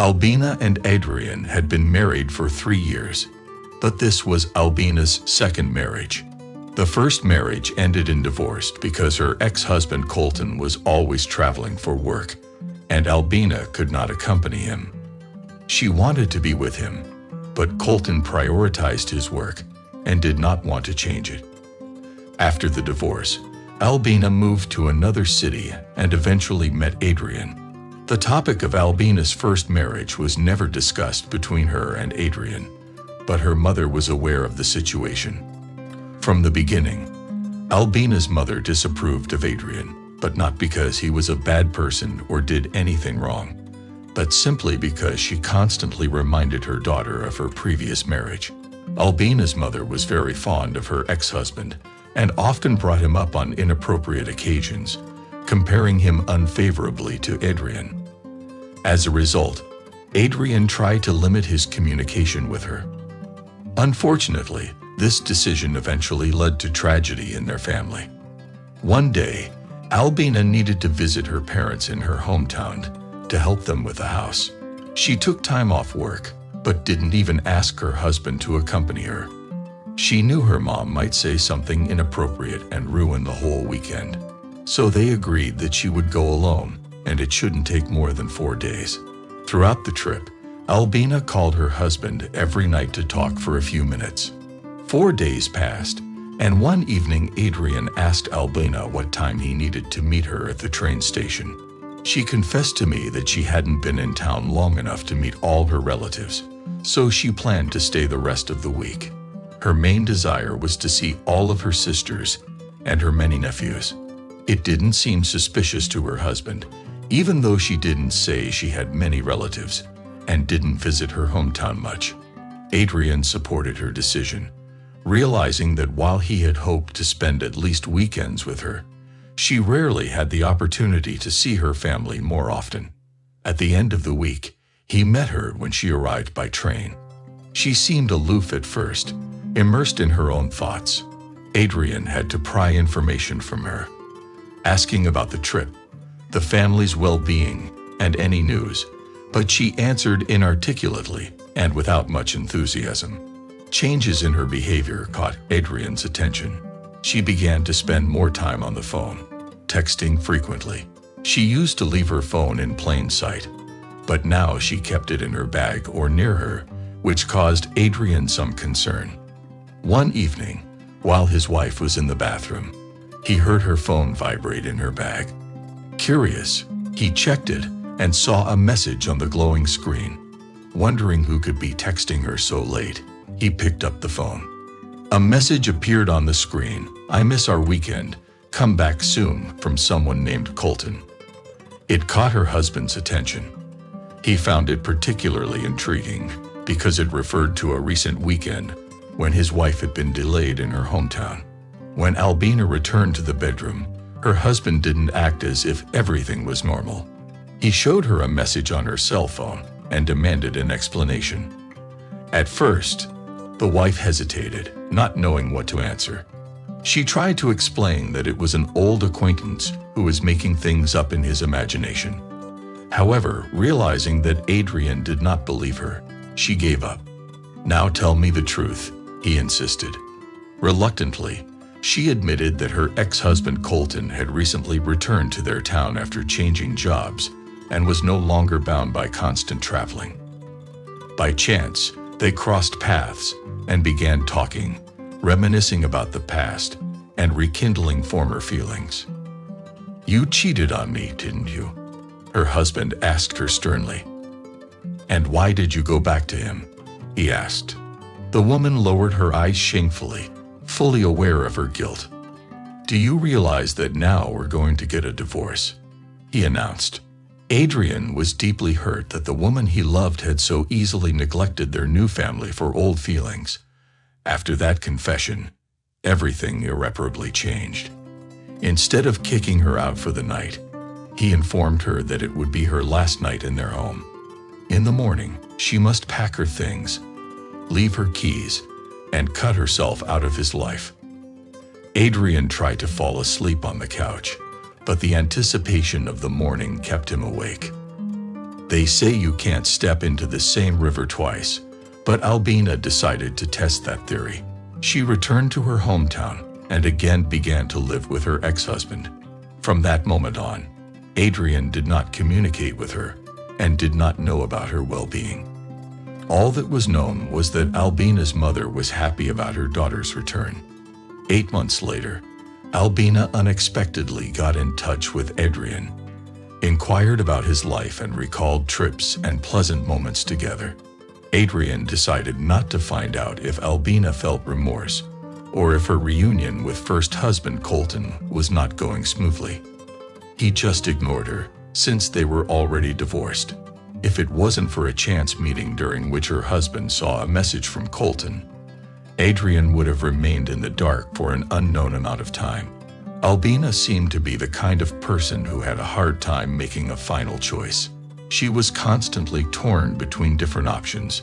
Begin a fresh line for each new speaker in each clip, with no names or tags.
Albina and Adrian had been married for 3 years, but this was Albina's second marriage. The first marriage ended in divorce because her ex-husband Colton was always traveling for work, and Albina could not accompany him. She wanted to be with him, but Colton prioritized his work and did not want to change it. After the divorce, Albina moved to another city and eventually met Adrian. The topic of Albina's first marriage was never discussed between her and Adrian, but her mother was aware of the situation. From the beginning, Albina's mother disapproved of Adrian, but not because he was a bad person or did anything wrong, but simply because she constantly reminded her daughter of her previous marriage. Albina's mother was very fond of her ex-husband and often brought him up on inappropriate occasions, comparing him unfavorably to Adrian. As a result, Adrian tried to limit his communication with her. Unfortunately, this decision eventually led to tragedy in their family. One day, Albina needed to visit her parents in her hometown to help them with the house. She took time off work, but didn't even ask her husband to accompany her. She knew her mom might say something inappropriate and ruin the whole weekend, so they agreed that she would go alone, and it shouldn't take more than 4 days. Throughout the trip, Albina called her husband every night to talk for a few minutes. 4 days passed, and one evening Adrian asked Albina what time he needed to meet her at the train station. She confessed to me that she hadn't been in town long enough to meet all her relatives, so she planned to stay the rest of the week. Her main desire was to see all of her sisters and her many nephews. It didn't seem suspicious to her husband, even though she didn't say she had many relatives and didn't visit her hometown much. Adrian supported her decision, realizing that while he had hoped to spend at least weekends with her, she rarely had the opportunity to see her family more often. At the end of the week, he met her when she arrived by train. She seemed aloof at first, immersed in her own thoughts. Adrian had to pry information from her, asking about the trip, the family's well-being, and any news, but she answered inarticulately and without much enthusiasm. Changes in her behavior caught Adrian's attention. She began to spend more time on the phone, texting frequently. She used to leave her phone in plain sight, but now she kept it in her bag or near her, which caused Adrian some concern. One evening, while his wife was in the bathroom, he heard her phone vibrate in her bag. Curious, he checked it and saw a message on the glowing screen. Wondering who could be texting her so late, he picked up the phone. A message appeared on the screen: "I miss our weekend. Come back soon," from someone named Colton. It caught her husband's attention. He found it particularly intriguing because it referred to a recent weekend when his wife had been delayed in her hometown. When Albina returned to the bedroom, her husband didn't act as if everything was normal. He showed her a message on her cell phone and demanded an explanation. At first, the wife hesitated, not knowing what to answer. She tried to explain that it was an old acquaintance who was making things up in his imagination. However, realizing that Adrian did not believe her, she gave up. "Now tell me the truth," he insisted. Reluctantly, she admitted that her ex-husband Colton had recently returned to their town after changing jobs and was no longer bound by constant traveling. By chance, they crossed paths and began talking, reminiscing about the past and rekindling former feelings. "You cheated on me, didn't you?" her husband asked her sternly. "And why did you go back to him?" he asked. The woman lowered her eyes shamefully, fully aware of her guilt. "Do you realize that now we're going to get a divorce?" he announced. Adrian was deeply hurt that the woman he loved had so easily neglected their new family for old feelings. After that confession, everything irreparably changed. Instead of kicking her out for the night, he informed her that it would be her last night in their home. In the morning, she must pack her things, leave her keys, and cut herself out of his life. Adrian tried to fall asleep on the couch, but the anticipation of the morning kept him awake. They say you can't step into the same river twice, but Albina decided to test that theory. She returned to her hometown and again began to live with her ex-husband. From that moment on, Adrian did not communicate with her and did not know about her well-being. All that was known was that Albina's mother was happy about her daughter's return. 8 months later, Albina unexpectedly got in touch with Adrian, inquired about his life and recalled trips and pleasant moments together. Adrian decided not to find out if Albina felt remorse or if her reunion with first husband Colton was not going smoothly. He just ignored her, since they were already divorced. If it wasn't for a chance meeting during which her husband saw a message from Colton, Adrian would have remained in the dark for an unknown amount of time. Albina seemed to be the kind of person who had a hard time making a final choice. She was constantly torn between different options,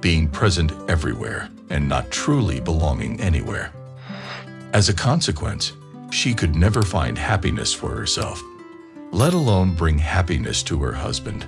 being present everywhere and not truly belonging anywhere. As a consequence, she could never find happiness for herself, let alone bring happiness to her husband.